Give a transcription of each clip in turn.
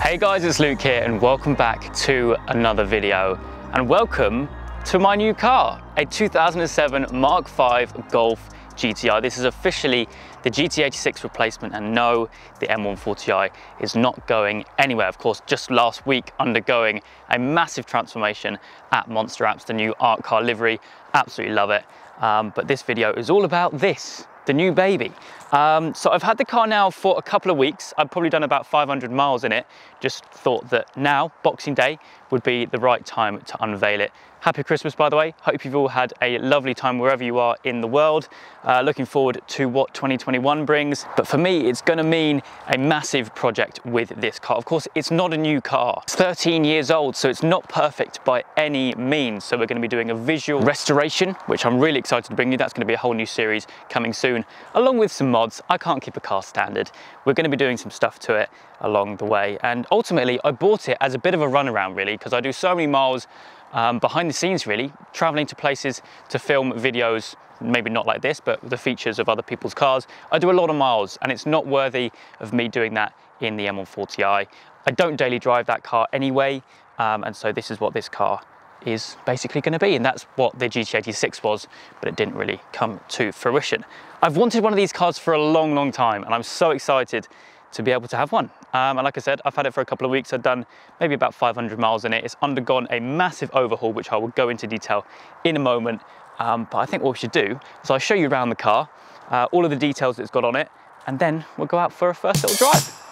Hey guys, it's Luke here and welcome back to another video, and welcome to my new car, a 2007 Mark 5 Golf GTI. This is officially the GT86 replacement, and no, the M140i is not going anywhere. Of course, just last week undergoing a massive transformation at Monster Apps, the new art car livery. Absolutely love it. But this video is all about this, the new baby. So I've had the car now for a couple of weeks. I've probably done about 500 miles in it. Just thought that now, Boxing Day, would be the right time to unveil it. Happy Christmas, by the way. Hope you've all had a lovely time wherever you are in the world. Looking forward to what 2021 brings. But for me, it's gonna mean a massive project with this car. Of course, it's not a new car. It's 13 years old, so it's not perfect by any means. So we're gonna be doing a visual restoration, which I'm really excited to bring you. That's gonna be a whole new series coming soon, along with some mods. I can't keep a car standard. We're gonna be doing some stuff to it along the way. And ultimately, I bought it as a bit of a runaround, really, because I do so many miles behind the scenes, really, traveling to places to film videos, maybe not like this, but the features of other people's cars. I do a lot of miles, and it's not worthy of me doing that in the M140i. I don't daily drive that car anyway, and so this is what this car is basically going to be, and that's what the GT86 was, but it didn't really come to fruition. I've wanted one of these cars for a long time, and I'm so excited to be able to have one. And like I said, I've had it for a couple of weeks. I've done maybe about 500 miles in it. It's undergone a massive overhaul, which I will go into detail in a moment. But I think what we should do is I'll show you around the car, all of the details that it's got on it, and then we'll go out for a first little drive.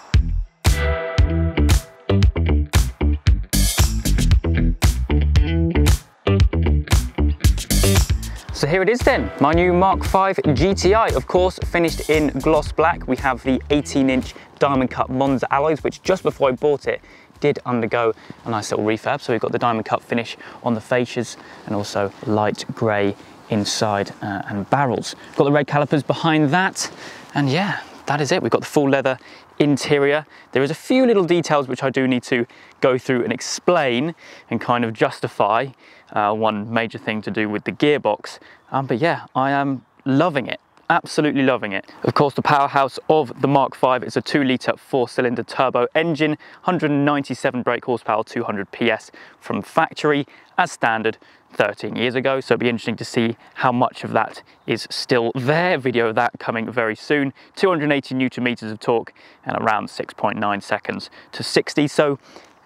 So here it is then, my new Mark 5 GTI, of course, finished in gloss black. We have the 18-inch diamond cut Monza alloys, which just before I bought it, did undergo a nice little refurb. So we've got the diamond cut finish on the fascias and also light grey inside and barrels. Got the red calipers behind that, and yeah, that is it. We've got the full leather interior. There is a few little details which I do need to go through and explain and kind of justify. One major thing to do with the gearbox, but yeah, I am loving it. Absolutely loving it. Of course, the powerhouse of the Mark 5 is a 2-litre 4-cylinder turbo engine, 197 brake horsepower, 200 PS from factory, as standard 13 years ago. So it'll be interesting to see how much of that is still there. Video of that coming very soon. 280 Newton meters of torque and around 6.9 seconds to 60. So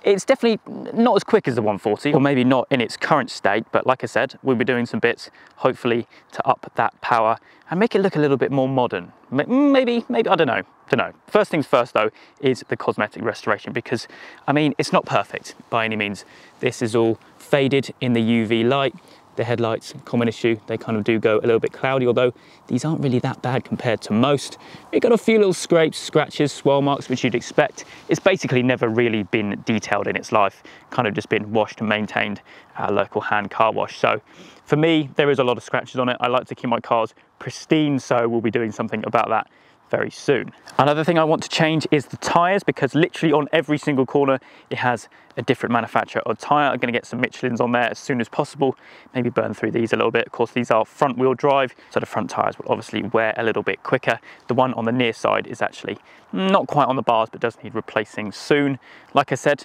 it's definitely not as quick as the 140, or maybe not in its current state, but like I said, we'll be doing some bits, hopefully, to up that power and make it look a little bit more modern. Maybe, I don't know. First things first, though, is the cosmetic restoration, because, I mean, it's not perfect by any means. This is all faded in the UV light. The headlights, common issue, they kind of do go a little bit cloudy, although these aren't really that bad compared to most. We've got a few little scrapes, scratches, swirl marks, which you'd expect. It's basically never really been detailed in its life, kind of just been washed and maintained at a local hand car wash. So for me, there is a lot of scratches on it. I like to keep my cars pristine, so we'll be doing something about that very soon. Another thing I want to change is the tyres, because literally on every single corner it has a different manufacturer of tyre. I'm going to get some Michelins on there as soon as possible, maybe burn through these a little bit. Of course, these are front wheel drive, so the front tyres will obviously wear a little bit quicker. The one on the near side is actually not quite on the bars, but does need replacing soon. Like I said,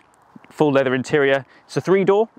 full leather interior. It's a 3-door.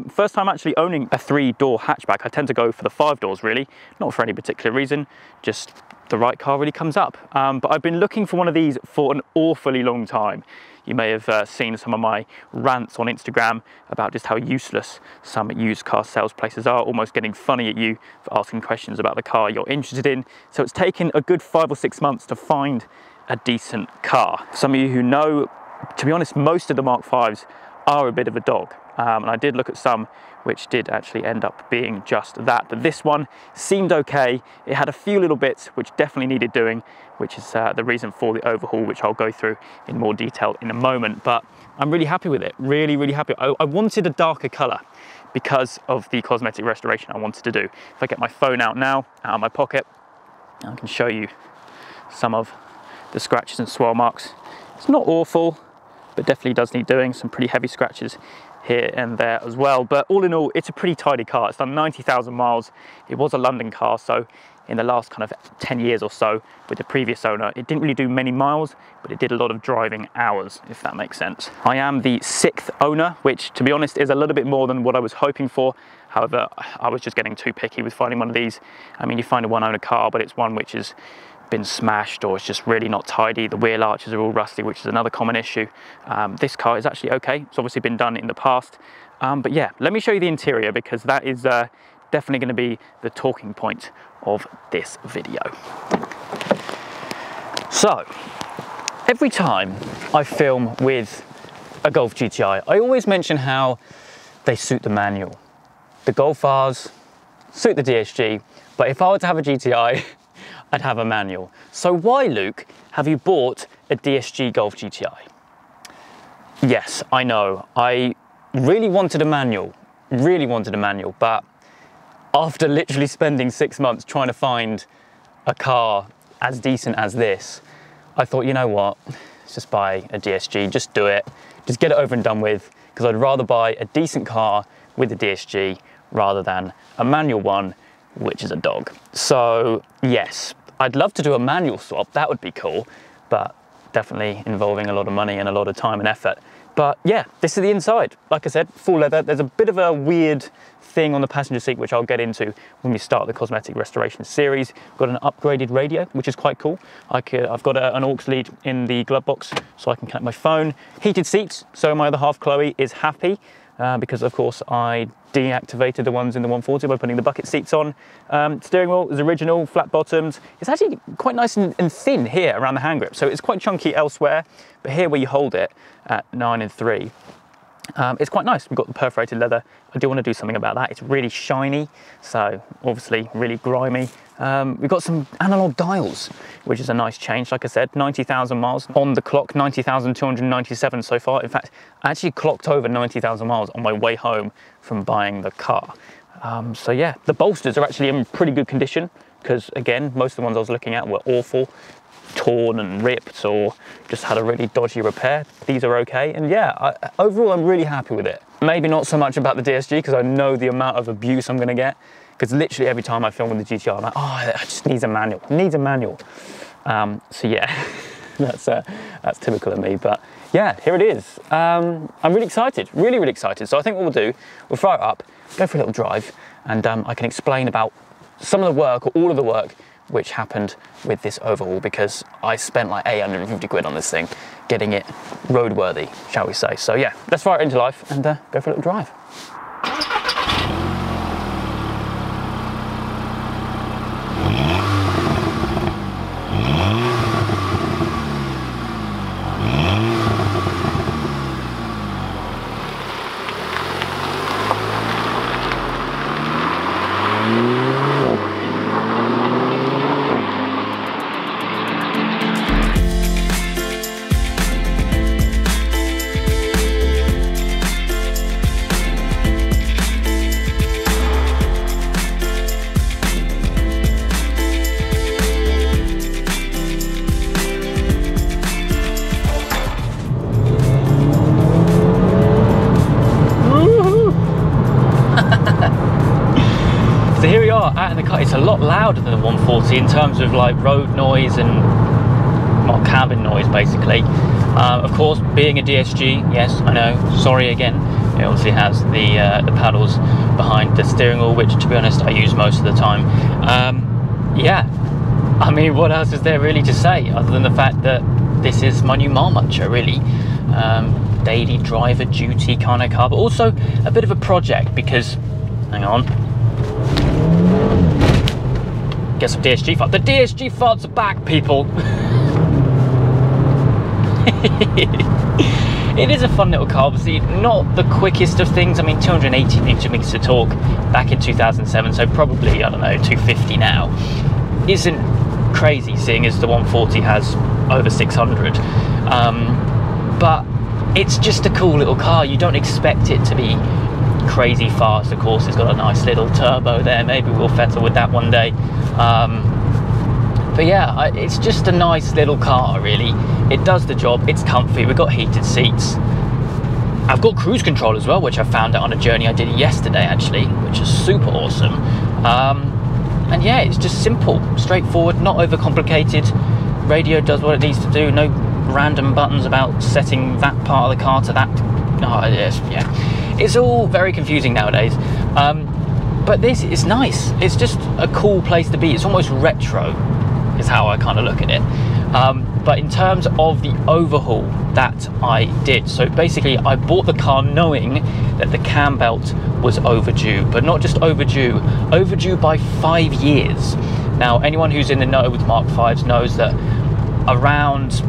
First time actually owning a 3-door hatchback. I tend to go for the 5 doors, really, not for any particular reason, just the right car really comes up. But I've been looking for one of these for an awfully long time. You may have seen some of my rants on Instagram about just how useless some used car sales places are, almost getting funny at you for asking questions about the car you're interested in. So it's taken a good 5 or 6 months to find a decent car. Some of you who know, to be honest, most of the Mark 5s are a bit of a dog. And I did look at some which did actually end up being just that. But this one seemed okay. It had a few little bits which definitely needed doing, which is the reason for the overhaul, which I'll go through in more detail in a moment. But I'm really happy with it, really, really happy. I wanted a darker color because of the cosmetic restoration I wanted to do. If I get my phone out now, out of my pocket, I can show you some of the scratches and swirl marks. It's not awful, but definitely does need doing. Some pretty heavy scratches here and there as well. But all in all, it's a pretty tidy car. It's done 90,000 miles. It was a London car, so in the last kind of 10 years or so with the previous owner, it didn't really do many miles, but it did a lot of driving hours, if that makes sense. I am the 6th owner, which to be honest is a little bit more than what I was hoping for. However, I was just getting too picky with finding one of these. I mean, you find a one owner car, but it's one which has been smashed or it's just really not tidy. The wheel arches are all rusty, which is another common issue. This car is actually okay. It's obviously been done in the past. But yeah, let me show you the interior, because that is definitely going to be the talking point of this video. So, every time I film with a Golf GTI, I always mention how they suit the manual. The Golf Rs suit the DSG, but if I were to have a GTI, I'd have a manual. So why, Luke, have you bought a DSG Golf GTI? Yes, I know, I really wanted a manual, but after literally spending 6 months trying to find a car as decent as this, I thought, you know what, let's just buy a DSG, just do it, just get it over and done with, because I'd rather buy a decent car with a DSG rather than a manual one, which is a dog. So yes, I'd love to do a manual swap, that would be cool, but definitely involving a lot of money and a lot of time and effort. But yeah, this is the inside. Like I said, full leather. There's a bit of a weird thing on the passenger seat, which I'll get into when we start the cosmetic restoration series. Got an upgraded radio, which is quite cool. I've got an aux lead in the glove box, so I can connect my phone. Heated seats, so my other half, Chloe, is happy. Because of course I deactivated the ones in the 140 by putting the bucket seats on. Steering wheel is original, flat bottoms. It's actually quite nice and thin here around the hand grip, so it's quite chunky elsewhere, but here where you hold it at 9 and 3, it's quite nice. We've got the perforated leather. I do want to do something about that. It's really shiny, so obviously really grimy. We've got some analog dials, which is a nice change. Like I said, 90,000 miles on the clock, 90,297 so far. In fact, I actually clocked over 90,000 miles on my way home from buying the car. So yeah, the bolsters are actually in pretty good condition, because again, most of the ones I was looking at were awful, torn and ripped, or just had a really dodgy repair. These are okay, and yeah, overall I'm really happy with it. Maybe not so much about the DSG, because I know the amount of abuse I'm going to get, because literally every time I film with the GTR, I'm like, oh, it just needs a manual, it needs a manual. So yeah, that's typical of me, but yeah, here it is. I'm really excited, really, really excited. So I think what we'll do, we'll fire it up, go for a little drive, and I can explain about some of the work, or all of the work, which happened with this overhaul, because I spent like 850 quid on this thing, getting it roadworthy, shall we say. So yeah, let's fire it into life and go for a little drive. So here we are out in the car. It's a lot louder than the 140 in terms of like road noise and well, cabin noise basically. Of course, being a DSG, yes, I know, sorry again, it obviously has the paddles behind the steering wheel, which to be honest I use most of the time. Yeah, I mean, what else is there really to say other than the fact that this is my new Marmotcher, really. Daily driver duty kind of car, but also a bit of a project because, hang on, get some DSG farts. The DSG farts are back, people. It is a fun little car, obviously not the quickest of things. I mean, 280 Newton meters of torque back in 2007, so probably, I don't know, 250 now. Isn't crazy, seeing as the 140 has over 600. But it's just a cool little car. You don't expect it to be crazy fast. Of course, it's got a nice little turbo there. Maybe we'll fettle with that one day. But yeah, it's just a nice little car, really. It does the job. It's comfy. We've got heated seats. I've got cruise control as well, which I found out on a journey I did yesterday, actually, which is super awesome. And yeah, it's just simple, straightforward, not overcomplicated. Radio does what it needs to do. No random buttons about setting that part of the car to that. Oh, yes, yeah. It's all very confusing nowadays. But this is nice. It's just a cool place to be. It's almost retro, is how I kind of look at it. But in terms of the overhaul that I did, so basically I bought the car knowing that the cam belt was overdue, but not just overdue, overdue by 5 years. Now, anyone who's in the know with Mark 5s knows that around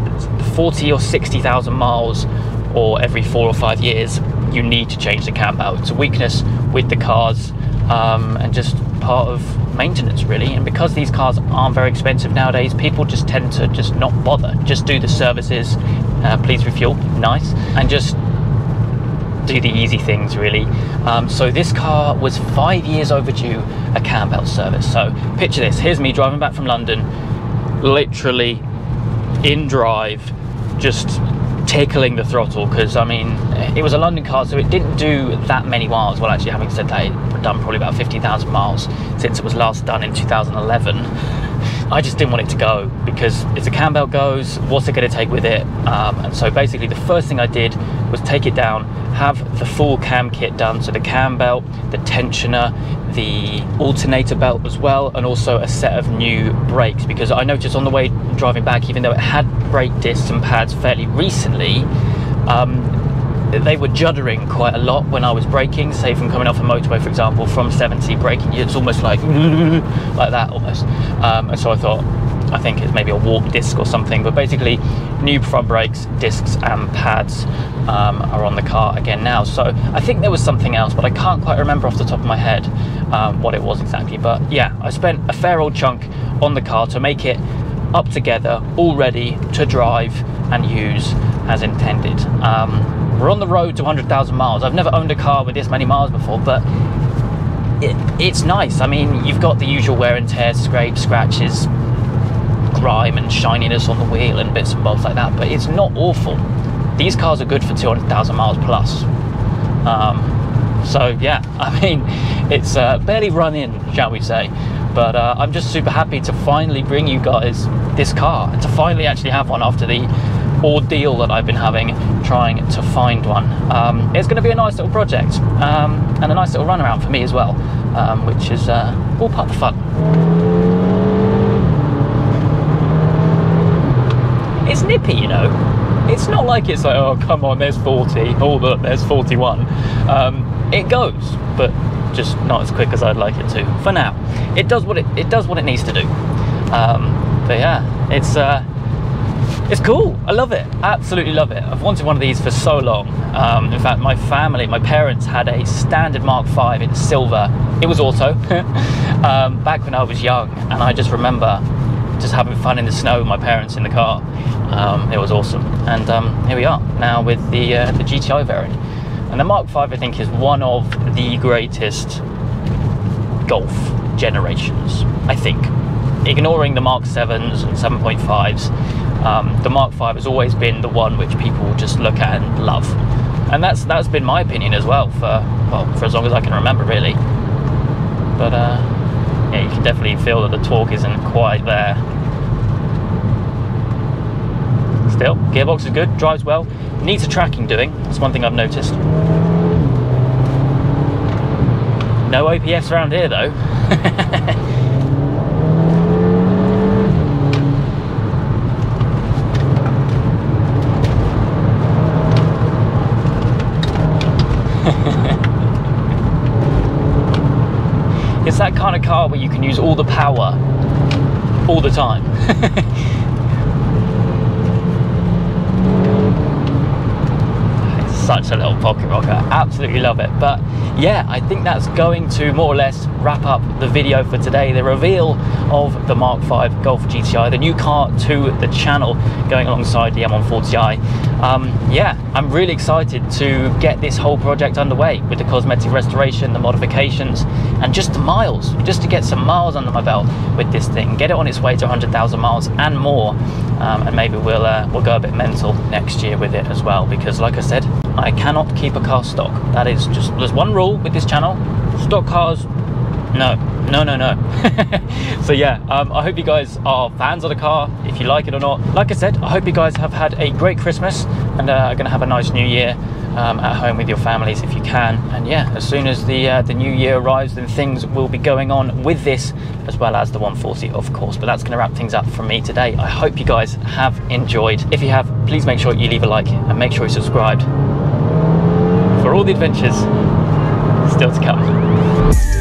40 or 60,000 miles, or every 4 or 5 years, you need to change the cam belt. It's a weakness with the cars, and just part of maintenance, really. And because these cars aren't very expensive nowadays, people just tend to just not bother. Just do the services, please refuel, nice, and just do the easy things, really. So this car was 5 years overdue a cam belt service. So picture this, here's me driving back from London, literally in drive, just tickling the throttle, because I mean, it was a London car, so it didn't do that many miles. Well, actually, having said that, it done probably about 50,000 miles since it was last done in 2011. I just didn't want it to go, because if the cam belt goes, what's it going to take with it? And so basically the first thing I did was take it down, have the full cam kit done, so the cam belt, the tensioner, the alternator belt as well, and also a set of new brakes, because I noticed on the way driving back, even though it had brake discs and pads fairly recently, they were juddering quite a lot when I was braking, say from coming off a motorway, for example, from 70 braking, it's almost like that almost. And so I thought, I think it's maybe a warp disc or something, but basically new front brakes, discs and pads are on the car again now. So I think there was something else, but I can't quite remember off the top of my head what it was exactly. But yeah, I spent a fair old chunk on the car to make it up together, all ready to drive and use as intended. We're on the road to 100,000 miles. I've never owned a car with this many miles before, but it's nice. I mean, you've got the usual wear and tear, scrapes, scratches, grime and shininess on the wheel and bits and bobs like that, but it's not awful. These cars are good for 200,000 miles plus. So yeah, I mean, it's barely run in, shall we say. But I'm just super happy to finally bring you guys this car, and to finally actually have one after the ordeal that I've been having trying to find one. It's going to be a nice little project, and a nice little run around for me as well, which is all part of the fun. It's nippy, you know. It's not like it's like, oh come on, there's 40, oh look, there's 41. It goes, but just not as quick as I'd like it to. For now, it does what it needs to do. But yeah, it's cool. I love it, absolutely love it. I've wanted one of these for so long. In fact, my parents had a standard Mark 5 in silver. It was auto back when I was young, and I just remember just having fun in the snow with my parents in the car. It was awesome. And here we are now with the GTI variant. And the Mark 5, I think, is one of the greatest Golf generations, I think. Ignoring the Mark 7s and 7.5s, the Mark 5 has always been the one which people just look at and love. And that's been my opinion as well for as long as I can remember, really. But yeah, you can definitely feel that the torque isn't quite there. Still, gearbox is good, drives well, needs a tracking doing, that's one thing I've noticed. No OPFs around here though. It's that kind of car where you can use all the power all the time. such a little pocket rocker, absolutely love it. But yeah, I think that's going to more or less wrap up the video for today. The reveal of the Mark 5 Golf GTI, the new car to the channel, going alongside the M140i. Yeah, I'm really excited to get this whole project underway with the cosmetic restoration, the modifications, and just the miles, just to get some miles under my belt with this thing, get it on its way to 100,000 miles and more. And maybe we'll go a bit mental next year with it as well, because like I said, I cannot keep a car stock. That is just, there's one rule with this channel: stock cars, no. So yeah, I hope you guys are fans of the car, if you like it or not. Like I said, I hope you guys have had a great Christmas and are gonna have a nice new year at home with your families if you can. And yeah, as soon as the new year arrives, then things will be going on with this, as well as the 140, of course. But that's going to wrap things up from me today. I hope you guys have enjoyed. If you have, please make sure you leave a like and make sure you're subscribed for all the adventures still to come.